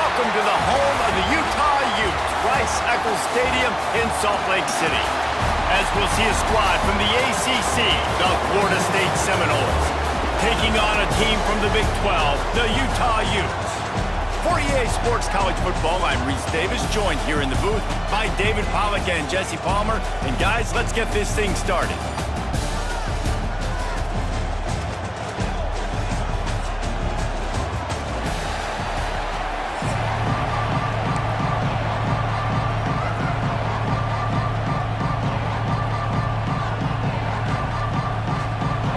Welcome to the home of the Utah Utes, Rice-Eccles Stadium in Salt Lake City. As we'll see a squad from the ACC, the Florida State Seminoles, taking on a team from the Big 12, the Utah Utes. For EA Sports College Football, I'm Reese Davis, joined here in the booth by David Pollack and Jesse Palmer. And guys, let's get this thing started.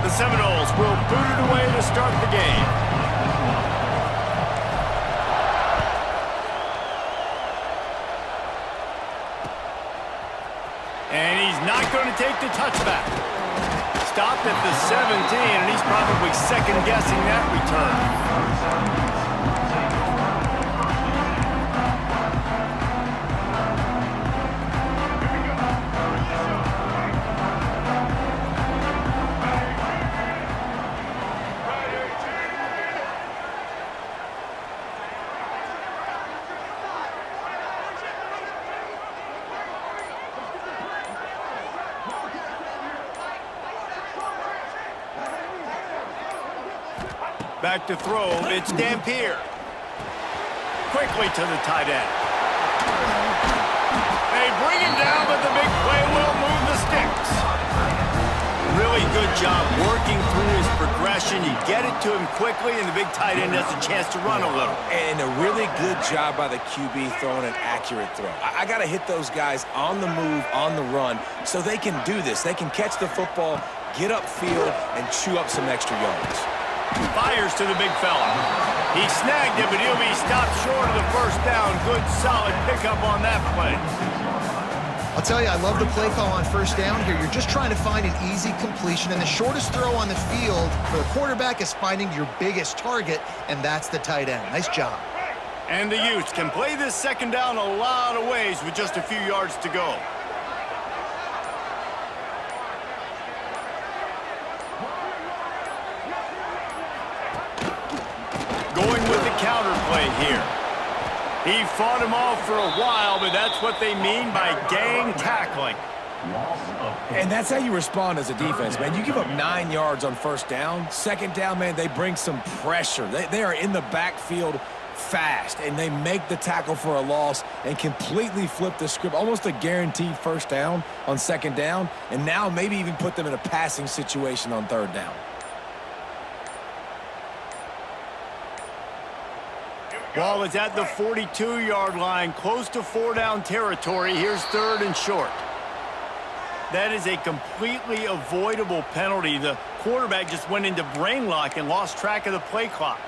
The Seminoles will boot it away to start the game. And he's not going to take the touchback. Stopped at the 17, and he's probably second-guessing that return. Back to throw, it's Dampier. Quickly to the tight end. They bring him down, but the big play will move the sticks. Really good job working through his progression. You get it to him quickly, and the big tight end has a chance to run a little. And a really good job by the QB throwing an accurate throw. I got to hit those guys on the move, on the run, so they can do this. They can catch the football, get upfield, and chew up some extra yards. Fires to the big fella. He snagged it, but he'll be stopped short of the first down. Good, solid pickup on that play. I'll tell you, I love the play call on first down here. You're just trying to find an easy completion, and the shortest throw on the field for the quarterback is finding your biggest target, and that's the tight end. Nice job. And the Utes can play this second down a lot of ways with just a few yards to go. Going with the counter play here. He fought him off for a while, but that's what they mean by gang tackling. And that's how you respond as a defense, man. You give up 9 yards on first down. Second down, man, they bring some pressure. They are in the backfield fast, and they make the tackle for a loss and completely flip the script. Almost a guaranteed first down on second down, and now maybe even put them in a passing situation on third down. Ball is at the 42-yard line, close to four-down territory. Here's third and short. That is a completely avoidable penalty. The quarterback just went into brain lock and lost track of the play clock.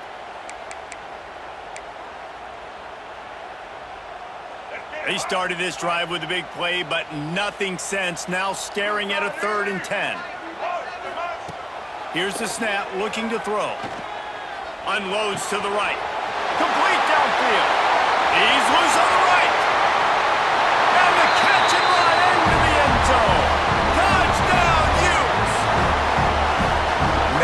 They started this drive with a big play, but nothing since. Now staring at a 3rd and 10. Here's the snap, looking to throw. Unloads to the right. Complete downfield. He's loose on the right. And the catch and run into the end zone. Touchdown, Utes.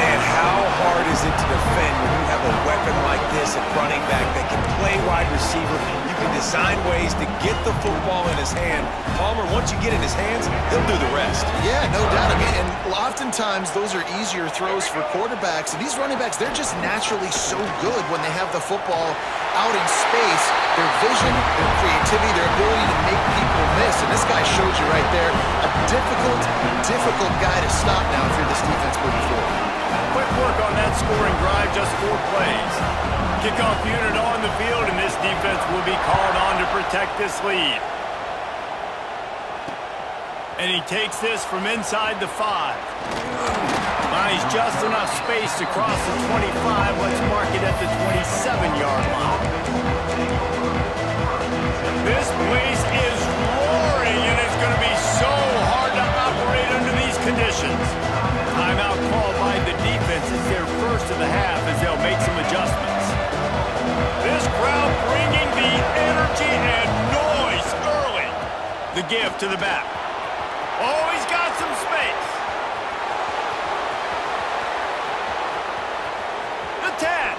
Man, how hard is it to defend when you have a weapon like this at running back that can play wide receiver? You can design ways to get the football in his hand. Palmer, once you get in his hands, he'll do the rest. Yeah, no doubt. I mean, and oftentimes those are easier throws for quarterbacks. And these running backs, they're just naturally so good when they have the football out in space. Their vision, their creativity, their ability to make people miss. And this guy showed you right there, a difficult guy to stop now if you're this defense moving forward. Quick work on that scoring drive, just 4 plays. Kickoff unit on the field, and this defense will be called on to protect this lead. And he takes this from inside the 5. Finds just enough space to cross the 25. Let's mark it at the 27-yard line. This place is roaring, and it's going to be so hard to operate under these conditions. Timeout called by the defense. It's their first of the half as they'll make some adjustments. This crowd bringing the energy and noise early. The give to the back. Oh, he's got some space. The 10.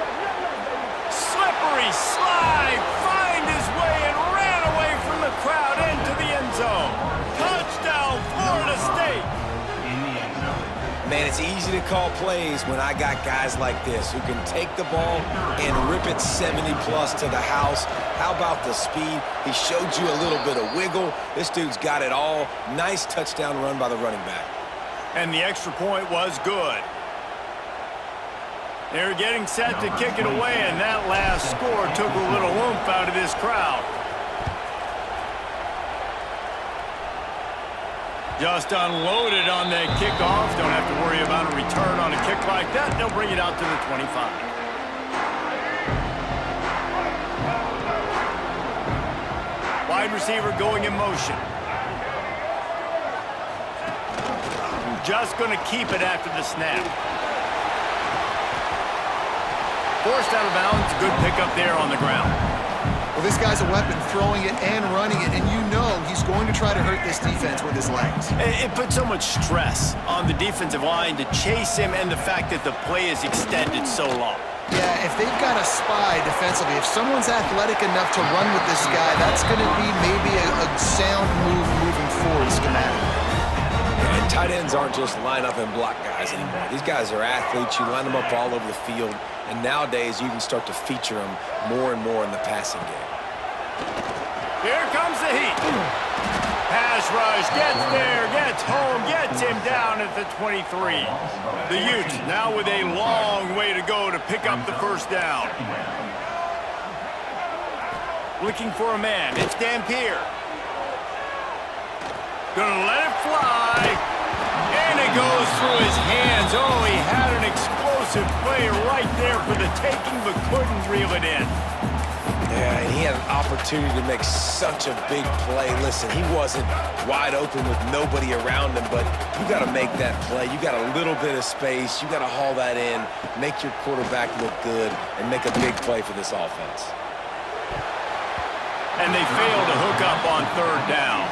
Slippery slide. And it's easy to call plays when I got guys like this who can take the ball and rip it 70-plus to the house. How about the speed? He showed you a little bit of wiggle. This dude's got it all. Nice touchdown run by the running back. And the extra point was good. They're getting set to kick it away, and that last score took a little oomph out of this crowd. Just unloaded on that kickoff. Don't have to worry about a return on a kick like that. They'll bring it out to the 25. Wide receiver going in motion. Just going to keep it after the snap. Forced out of bounds. Good pickup there on the ground. Well, this guy's a weapon, throwing it and running it, and you know he's going to try to hurt this defense with his legs. It puts so much stress on the defensive line to chase him, and the fact that the play is extended so long. Yeah, if they've got a spy defensively, if someone's athletic enough to run with this guy, that's going to be maybe a sound move moving forward schematically. And tight ends aren't just line up and block guys anymore. These guys are athletes. You line them up all over the field. And nowadays, you can start to feature them more and more in the passing game. Here comes the heat. Pass rush, gets there, gets home, gets him down at the 23. The Utes now with a long way to go to pick up the first down. Looking for a man. It's Dampier. Gonna let it fly. And it goes through his hands. Oh, he had an explosive play right there for the taking, but couldn't reel it in. Yeah, and he had an opportunity to make such a big play. Listen, he wasn't wide open with nobody around him, but you got to make that play. You got a little bit of space. You got to haul that in, make your quarterback look good, and make a big play for this offense. And they fail to hook up on third down.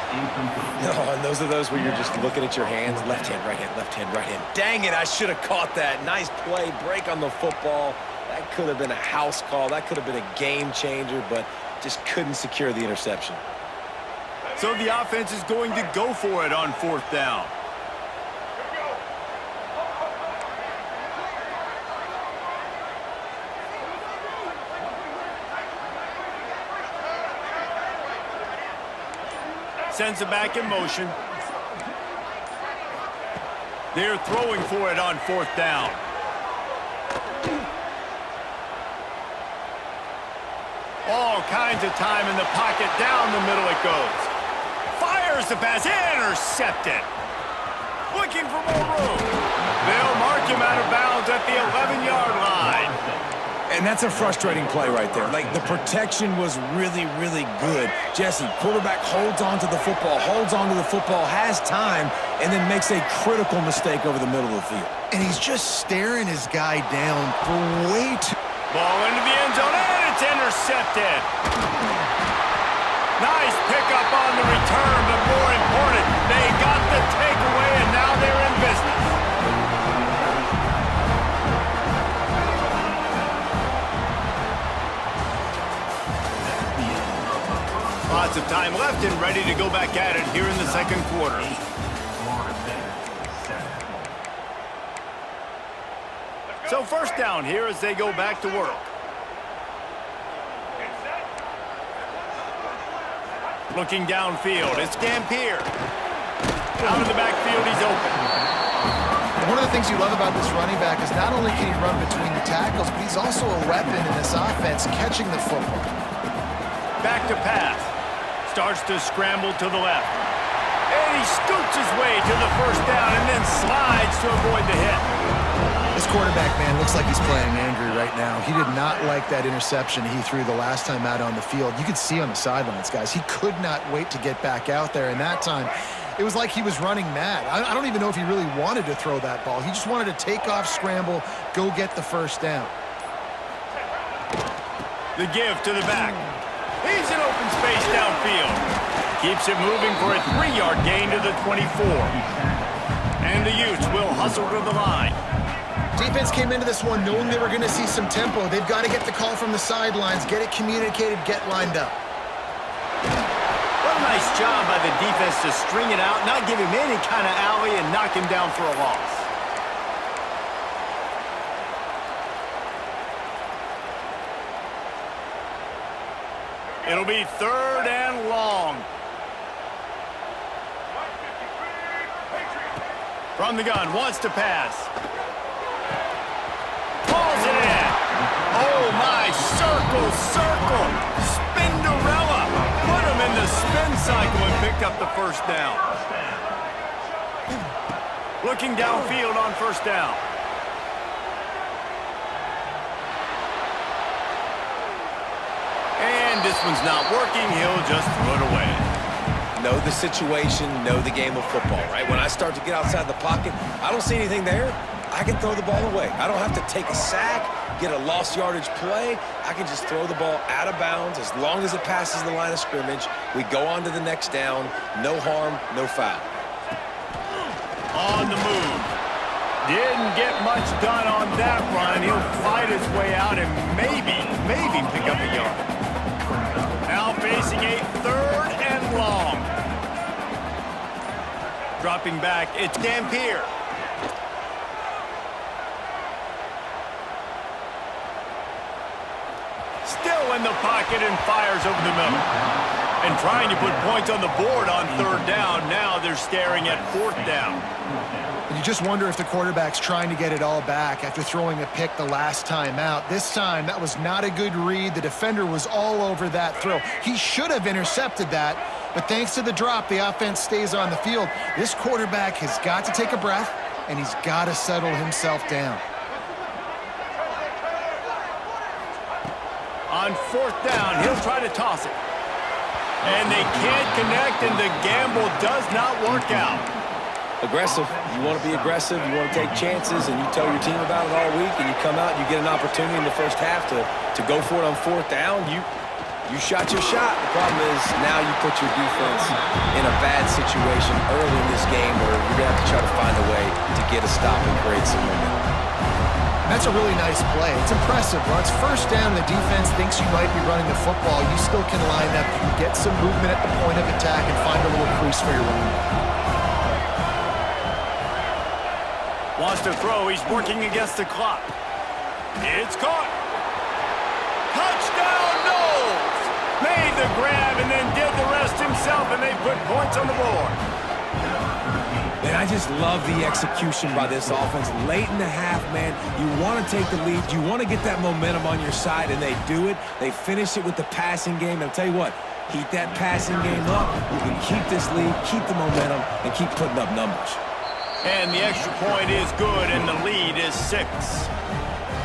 No, and those are those where you're just looking at your hands. Left hand, right hand, left hand, right hand. Dang it, I should have caught that. Nice play, break on the football. That could have been a house call. That could have been a game changer, but just couldn't secure the interception. So the offense is going to go for it on fourth down. Sends it back in motion. They're throwing for it on fourth down. All kinds of time in the pocket. Down the middle it goes. Fires the pass. Intercepted. Looking for more room. They'll mark him out of bounds at the 11-yard line. And that's a frustrating play right there. Like, the protection was really, really good. Jesse, quarterback holds on to the football, has time, and then makes a critical mistake over the middle of the field. And he's just staring his guy down for way too... Ball into the end zone, and it's intercepted. Nice pickup on the return, but more important, they got the takeaway, and now they're in business. Lots of time left and ready to go back at it here in the second quarter. So first down here as they go back to work. Looking downfield, it's Dampier. Out of the backfield, he's open. One of the things you love about this running back is not only can he run between the tackles, but he's also a weapon in this offense catching the football. Back to pass. Starts to scramble to the left. And he scoots his way to the first down and then slides to avoid the hit. This quarterback, man, looks like he's playing angry right now. He did not like that interception he threw the last time out on the field. You could see on the sidelines, guys, he could not wait to get back out there. And that time, it was like he was running mad. I don't even know if he really wanted to throw that ball. He just wanted to take off, scramble, go get the first down. The give to the back. He's in open space downfield. Keeps it moving for a 3-yard gain to the 24. And the Utes will hustle to the line. Defense came into this one knowing they were going to see some tempo. They've got to get the call from the sidelines, get it communicated, get lined up. What a nice job by the defense to string it out, not give him any kind of alley, and knock him down for a loss. It'll be 3rd and long. From the gun, wants to pass. Pulls it in. Oh, my. Circle, circle. Spinderella. Put him in the spin cycle and picked up the first down. Looking downfield on first down. And this one's not working. He'll just throw it away. Know the situation, know the game of football, right? When I start to get outside the pocket, I don't see anything there. I can throw the ball away. I don't have to take a sack, get a lost yardage play. I can just throw the ball out of bounds as long as it passes the line of scrimmage. We go on to the next down. No harm, no foul. On the move. Didn't get much done on that run. He'll fight his way out and maybe pick up a yard. Now facing a 3rd and long. Dropping back, it's Dampier. Still in the pocket and fires over the middle. And trying to put points on the board on 3rd down. Now they're staring at 4th down. And you just wonder if the quarterback's trying to get it all back after throwing a pick the last time out. This time, that was not a good read. The defender was all over that throw. He should have intercepted that, but thanks to the drop, the offense stays on the field. This quarterback has got to take a breath, and he's got to settle himself down. On 4th down, he'll try to toss it. And they can't connect, and the gamble does not work out. Aggressive. You want to be aggressive. You want to take chances, and you tell your team about it all week, and you come out and you get an opportunity in the first half to go for it on 4th down. You shot your shot. The problem is now you put your defense in a bad situation early in this game where you're going to have to try to find a way to get a stop and create some momentum. That's a really nice play. It's impressive. When it's 1st down and the defense thinks you might be running the football, you still can line up, you get some movement at the point of attack, and find a little crease for your running back. Wants to throw. He's working against the clock. It's caught. Touchdown, Knowles! Made the grab and then did the rest himself, and they put points on the board. Man, I just love the execution by this offense. Late in the half, man, you want to take the lead. You want to get that momentum on your side, and they do it. They finish it with the passing game. And I'll tell you what, heat that passing game up. You can keep this lead, keep the momentum, and keep putting up numbers. And the extra point is good, and the lead is 6.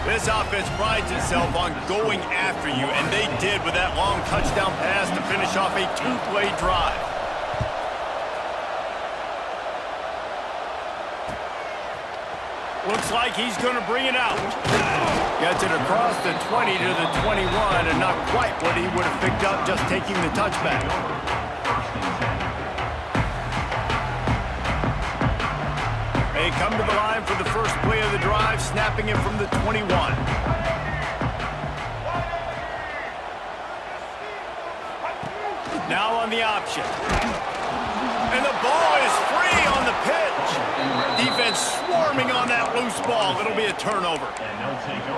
This offense prides itself on going after you, and they did with that long touchdown pass to finish off a 2-play drive. Looks like he's going to bring it out. Gets it across the 20 to the 21, and not quite what he would have picked up just taking the touchback. They come to the line for the first play of the drive, snapping it from the 21. Now on the option. And the ball is free on the pitch. Defense swarming on that loose ball. It'll be a turnover.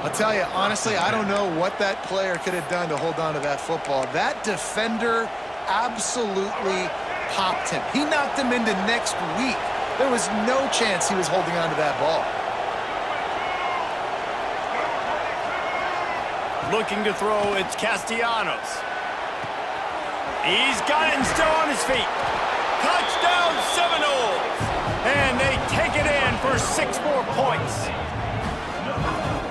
I'll tell you, honestly, I don't know what that player could have done to hold on to that football. That defender absolutely popped him. He knocked him into next week. There was no chance he was holding on to that ball. Looking to throw, it's Castellanos. He's got it and still on his feet. Touchdown Seminoles! And they take it in for 6 more points.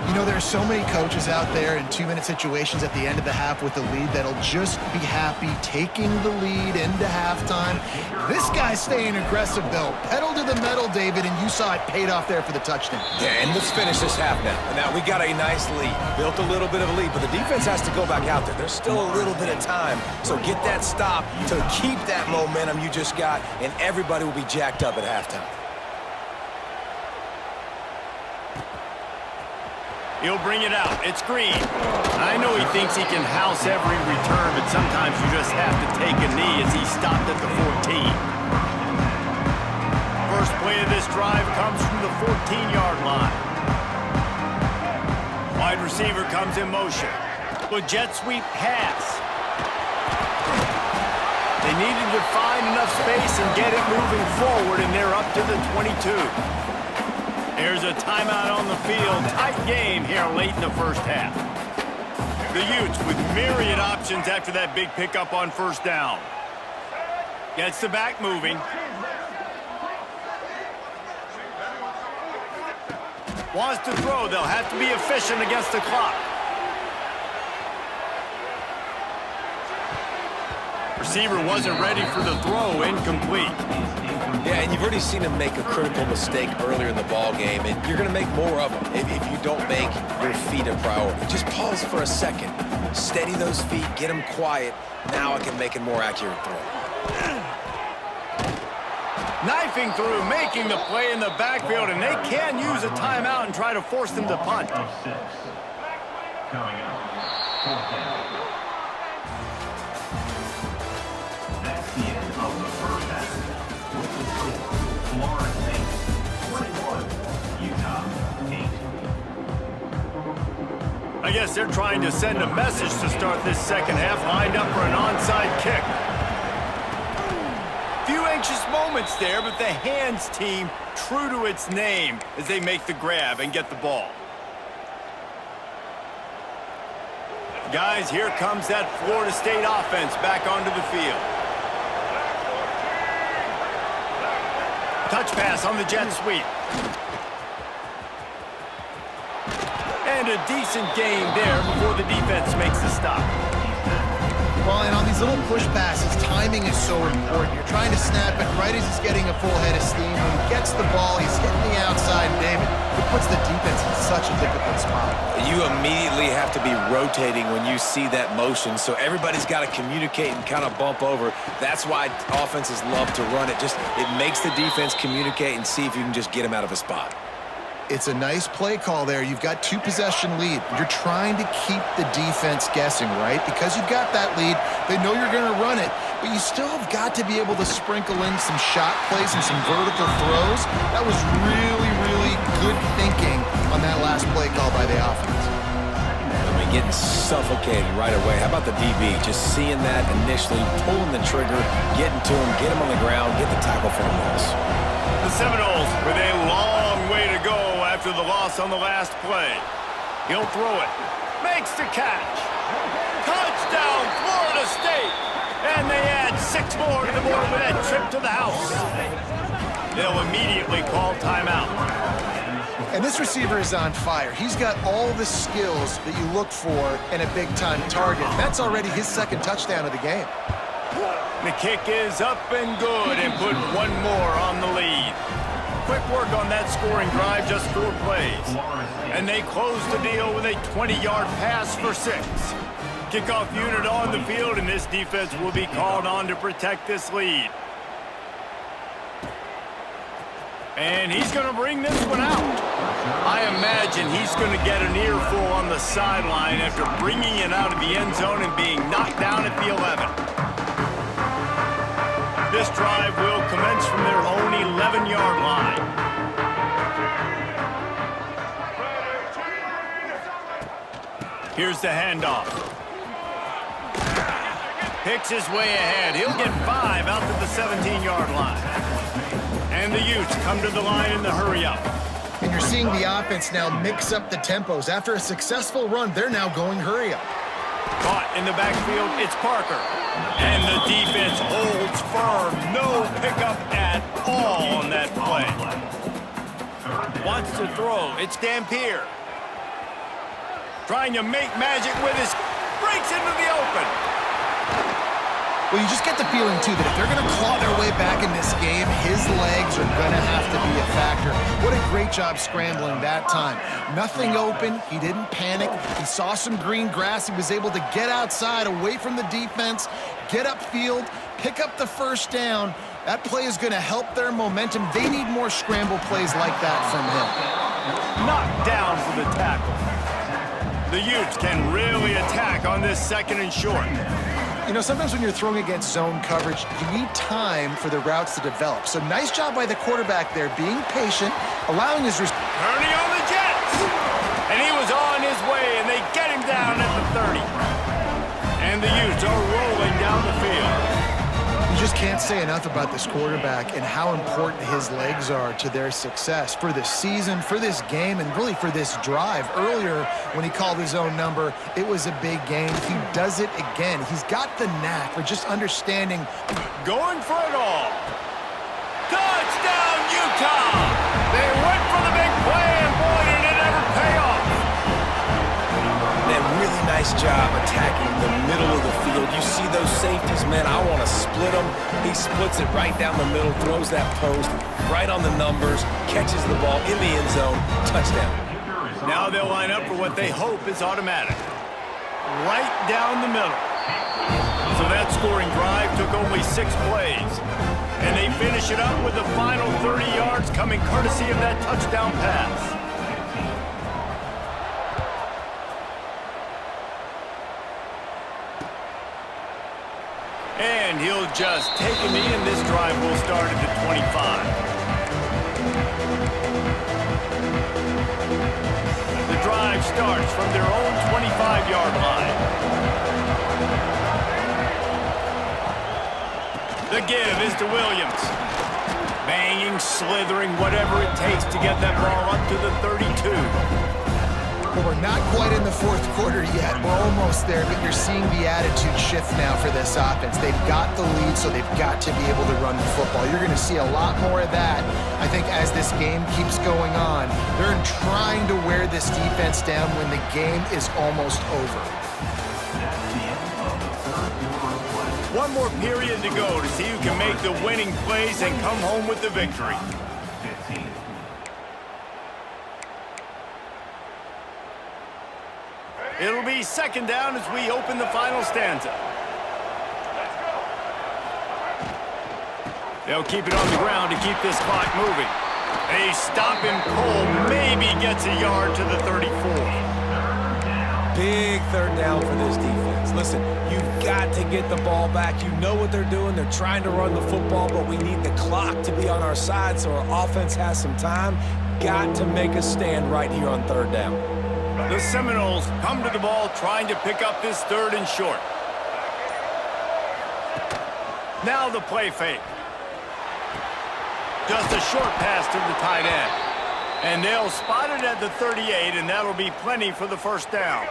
You know, there are so many coaches out there in 2-minute situations at the end of the half with the lead that'll just be happy taking the lead into halftime. This guy's staying aggressive, though. Pedal to the metal, David, and you saw it paid off there for the touchdown. Yeah, and let's finish this half now. Now, we got a nice lead. Built a little bit of a lead, but the defense has to go back out there. There's still a little bit of time, so get that stop to keep that momentum you just got, and everybody will be jacked up at halftime. He'll bring it out. It's Green. I know he thinks he can house every return, but sometimes you just have to take a knee as he stopped at the 14. First play of this drive comes from the 14-yard line. Wide receiver comes in motion. With jet sweep pass. They needed to find enough space and get it moving forward, and they're up to the 22. There's a timeout on the field. Tight game here late in the first half. The Utes with myriad options after that big pickup on first down. Gets the back moving. Wants to throw. They'll have to be efficient against the clock. Receiver wasn't ready for the throw. Incomplete. Yeah, and you've already seen him make a critical mistake earlier in the ball game, and you're going to make more of them if you don't make your feet a priority. Just pause for a second. Steady those feet. Get them quiet. Now I can make a more accurate throw. Knifing through, making the play in the backfield, and they can use a timeout and try to force them to punt. Coming up, fourth down. That's the end of the first half. With the score, Florida State 21, Utah 8. I guess they're trying to send a message to start this second half, lined up for an onside kick. Few anxious moments there, but the hands team true to its name as they make the grab and get the ball. Guys, here comes that Florida State offense back onto the field. Touch pass on the jet sweep. And a decent game there before the defense makes the stop. Well, and on these little push passes, timing is so important. You're trying to snap it right as he's getting a full head of steam. When he gets the ball, he's hitting the outside, David. It puts the defense in such a difficult spot. You immediately have to be rotating when you see that motion, so everybody's got to communicate and kind of bump over. That's why offenses love to run it. It makes the defense communicate and see if you can just get him out of a spot. It's a nice play call there. You've got 2-possession lead. You're trying to keep the defense guessing, right? Because you've got that lead, they know you're going to run it, but you still have got to be able to sprinkle in some shot plays and some vertical throws. That was really, really good thinking on that last play call by the offense. I mean, getting suffocated right away. How about the DB? Just seeing that initially, pulling the trigger, getting to him, get him on the ground, get the tackle for a loss. The Seminoles with a long way to go after the loss on the last play. He'll throw it. Makes the catch. Touchdown, Florida State. And they add 6 more to the board with that trip to the house. They'll immediately call timeout. And this receiver is on fire. He's got all the skills that you look for in a big-time target. That's already his second touchdown of the game. The kick is up and good and put one more on the lead. Quick work on that scoring drive, just 4 plays. And they close the deal with a 20-yard pass for 6. Kickoff unit on the field, and this defense will be called on to protect this lead. And he's going to bring this one out. I imagine he's going to get an earful on the sideline after bringing it out of the end zone and being knocked down at the 11. This drive will commence from their own 11-yard line. Here's the handoff. Picks his way ahead. He'll get 5 out to the 17-yard line. And the Utes come to the line in the hurry-up. And you're seeing the offense now mix up the tempos. After a successful run, they're now going hurry-up. Caught in the backfield, it's Parker. And the defense holds firm. No pickup at all on that play. Wants to throw. It's Dampier. Trying to make magic with his... Breaks into the open. Well, you just get the feeling, too, that if they're going to claw their way back in this game, his legs are going to have to be a factor. What a great job scrambling that time. Nothing open. He didn't panic. He saw some green grass. He was able to get outside, away from the defense, get upfield, pick up the first down. That play is going to help their momentum. They need more scramble plays like that from him. Knocked down for the tackle. The Utes can really attack on this second and short. You know, sometimes when you're throwing against zone coverage, you need time for the routes to develop. So nice job by the quarterback there, being patient, allowing his... Turning on the Jets! And he was on his way, and they get him down at the 30. And the Utes are rolling down the field. just can't say enough about this quarterback and how important his legs are to their success for this season, for this game, and really for this drive. Earlier, when he called his own number, it was a big game. He does it again. He's got the knack for just understanding. Going for it all. Touchdown, Utah! They went for the big play, and boy, did it ever pay off. Man, really nice job attacking the middle of the field. You see those safeties, man, I want to split them. He splits it right down the middle, throws that post right on the numbers, catches the ball in the end zone, touchdown. Now they'll line up for what they hope is automatic. Right down the middle. So that scoring drive took only 6 plays. And they finish it up with the final 30 yards coming courtesy of that touchdown pass. And he'll just take him in. This drive will start at the 25. The drive starts from their own 25-yard line. The give is to Williams. Banging, slithering, whatever it takes to get that ball up to the 32. Well, we're not quite in the fourth quarter yet. We're almost there, but you're seeing the attitude shift now for this offense. They've got the lead, so they've got to be able to run the football. You're going to see a lot more of that, I think, as this game keeps going on. They're trying to wear this defense down when the game is almost over. One more period to go to see who can make the winning plays and come home with the victory. It'll be second down as we open the final stanza. They'll keep it on the ground to keep this clock moving. They stop him cold, maybe gets a yard to the 34. Big third down for this defense. Listen, you've got to get the ball back. You know what they're doing. They're trying to run the football, but we need the clock to be on our side so our offense has some time. Got to make a stand right here on third down. The Seminoles come to the ball trying to pick up this third and short. Now the play fake. Just a short pass to the tight end. And they'll spot it at the 38, and that'll be plenty for the first down.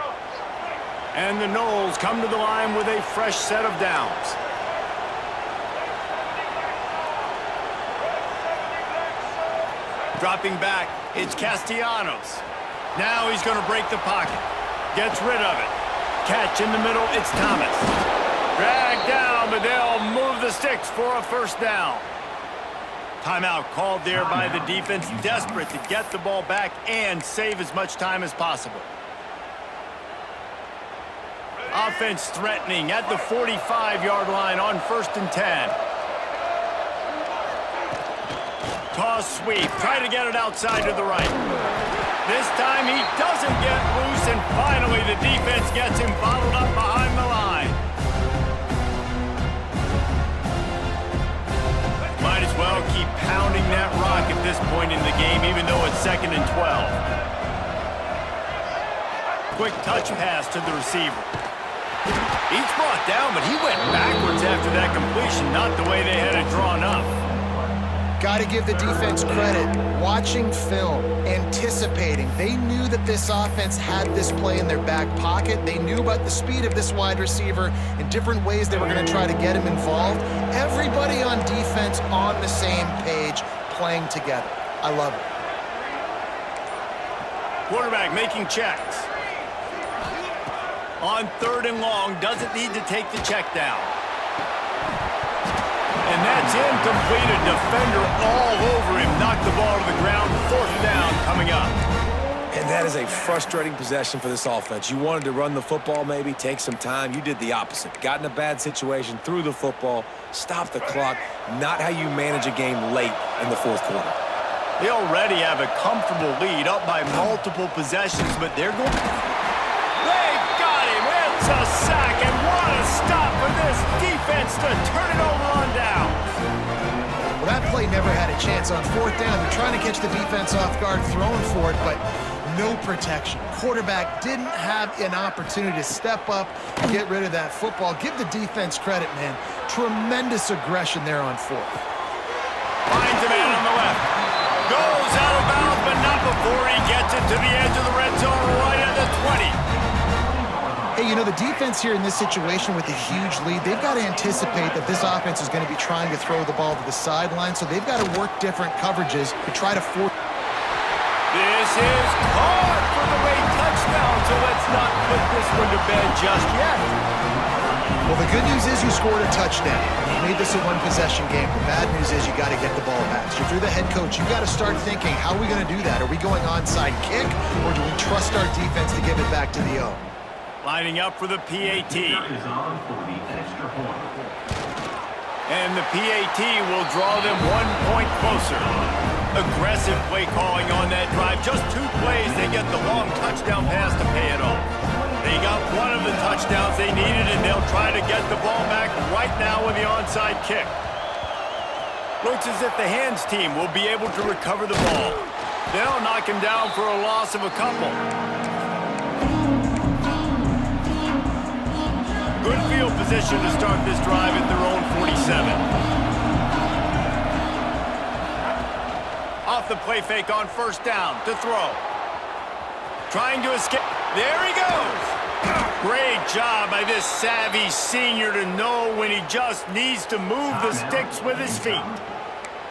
And the Noles come to the line with a fresh set of downs. Dropping back, it's Castellanos. Now he's going to break the pocket. Gets rid of it. Catch in the middle, it's Thomas. Dragged down, but they'll move the sticks for a first down. Timeout called there by the defense, desperate to get the ball back and save as much time as possible. Offense threatening at the 45-yard line on 1st and 10. Toss sweep, try to get it outside to the right. This time he doesn't get loose, and finally the defense gets him bottled up behind the line. Might as well keep pounding that rock at this point in the game, even though it's 2nd and 12. Quick touch pass to the receiver. He's brought down, but he went backwards after that completion, not the way they had it drawn up. Got to give the defense credit. Watching film, anticipating. They knew that this offense had this play in their back pocket. They knew about the speed of this wide receiver and different ways they were going to try to get him involved. Everybody on defense on the same page, playing together. I love it. Quarterback making checks. On 3rd and long, doesn't need to take the check down. And that's incomplete. A defender all over him. Knocked the ball to the ground. 4th down coming up. And that is a frustrating possession for this offense. You wanted to run the football, maybe, take some time. You did the opposite. Got in a bad situation, threw the football, stopped the clock. Not how you manage a game late in the 4th quarter. They already have a comfortable lead, up by multiple possessions, but they're going... They got him! It's a sack, and what a stop for this defense to turn it over on down. Well, that play never had a chance on 4th down. They're trying to catch the defense off guard, throwing for it, but no protection. Quarterback didn't have an opportunity to step up and get rid of that football. Give the defense credit, man. Tremendous aggression there on fourth. Finds a man on the left. Goes out of bounds, but not before he gets it to the edge of the red zone right at the 20. Hey, you know, the defense here in this situation with a huge lead, they've got to anticipate that this offense is going to be trying to throw the ball to the sideline, so they've got to work different coverages to try to force. This is caught for the late touchdown, so let's not put this one to bed just yet. Well, the good news is you scored a touchdown. You made this a one-possession game. The bad news is you got to get the ball back. So if you're the head coach, you got to start thinking, how are we going to do that? Are we going onside kick, or do we trust our defense to give it back to the O? Lining up for the PAT. Is on for the extra point. And the PAT will draw them 1 point closer. Aggressive play calling on that drive. Just 2 plays, they get the long touchdown pass to pay it off. They got one of the touchdowns they needed, and they'll try to get the ball back right now with the onside kick. Looks as if the hands team will be able to recover the ball. They'll knock him down for a loss of a couple. Good field position to start this drive at their own 47. Off the play fake on first down to throw. Trying to escape. There he goes. Great job by this savvy senior to know when he just needs to move the sticks with his feet.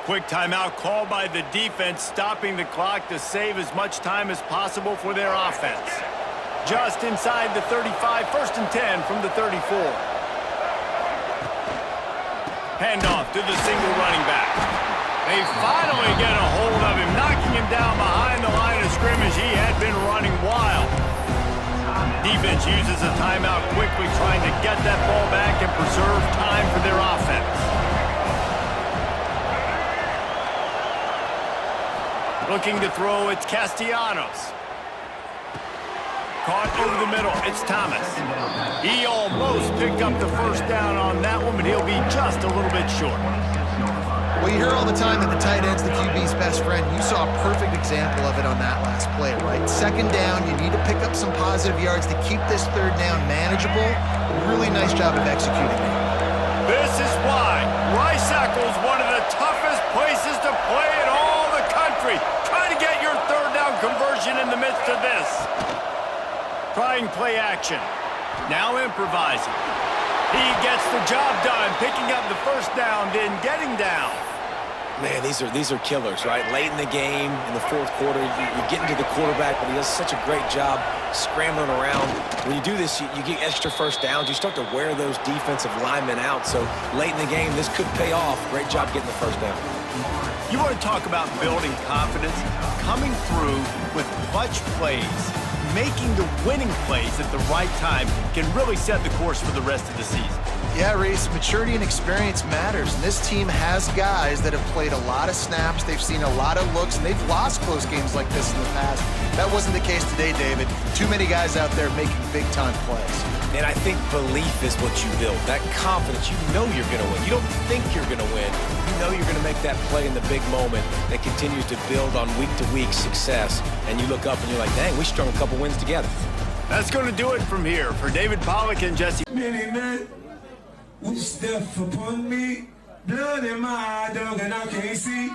Quick timeout called by the defense, stopping the clock to save as much time as possible for their offense. Just inside the 35, 1st and 10 from the 34. Handoff to the single running back. They finally get a hold of him, knocking him down behind the line of scrimmage. He had been running wild. Defense uses a timeout quickly, trying to get that ball back and preserve time for their offense. Looking to throw, it's Castellanos. Caught over the middle, it's Thomas. He almost picked up the first down on that one, but he'll be just a little bit short. Well, you hear all the time that the tight end's the QB's best friend. You saw a perfect example of it on that last play, right? 2nd down, you need to pick up some positive yards to keep this 3rd down manageable. Really nice job of executing it. This is why Rice-Eccles, one of the toughest places to play in all the country. Try to get your 3rd down conversion in the midst of this. Trying play action. Now improvising. He gets the job done, picking up the first down, then getting down. Man, these are killers, right? Late in the game, in the 4th quarter, you're getting to the quarterback, but he does such a great job scrambling around. When you do this, you get extra first downs. You start to wear those defensive linemen out. So late in the game, this could pay off. Great job getting the first down. You want to talk about building confidence? Coming through with clutch plays, making the winning plays at the right time can really set the course for the rest of the season. Yeah, Reese, maturity and experience matters. And this team has guys that have played a lot of snaps. They've seen a lot of looks, and they've lost close games like this in the past. That wasn't the case today, David. Too many guys out there making big-time plays. And I think belief is what you build. That confidence, you know you're going to win. You don't think you're going to win. You know you're going to make that play in the big moment that continues to build on week-to-week success. And you look up and you're like, dang, we strung a couple wins together. That's going to do it from here. For David Pollack and Jesse. Many men will step upon me, blood in my eye, dog, and I can't see.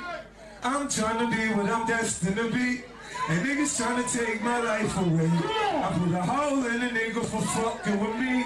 I'm trying to be what I'm destined to be, and niggas trying to take my life away. I put a hole in a nigga for fucking with me.